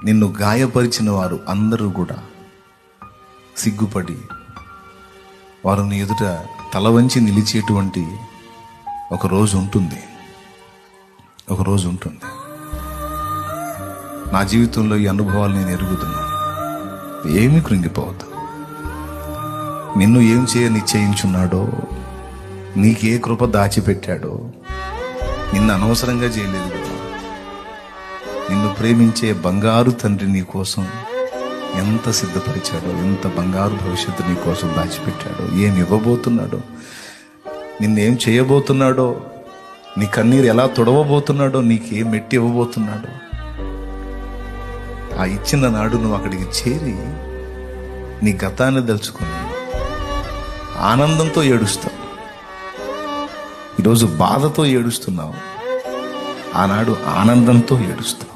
నిన్ను గాయపరిచిన వారు అందరూ కూడా సిగ్గుపడి వారు నీ ఎదుట తల వంచి నిలిచేటువంటి ఒక రోజు ఉంటుంది. నా జీవితంలో ఈ అనుభవాలు నేను ఎరుగుతున్నాను. ఏమీ కృంగిపోవద్దు. నిన్ను ఏం చేయ నిశ్చయించున్నాడో, నీకే కృప దాచిపెట్టాడో, నిన్ను అనవసరంగా చేయలేదు కదా. నిన్ను ప్రేమించే బంగారు తండ్రి నీ కోసం ఎంత సిద్ధపరిచాడో, ఎంత బంగారు భవిష్యత్తు నీ కోసం దాచిపెట్టాడో, ఏమి ఇవ్వబోతున్నాడో, నిన్నేం చేయబోతున్నాడో, నీ కన్నీరు ఎలా తుడవబోతున్నాడో, నీకేం మెట్టి ఇవ్వబోతున్నాడో, ఆ ఇచ్చిన నాడు నువ్వు అక్కడికి చేరి నీ గతాన్ని తలుచుకొని ఆనందంతో ఏడుస్తావు. ఈరోజు బాధతో ఏడుస్తున్నావు, ఆనాడు ఆనందంతో ఏడుస్తావు.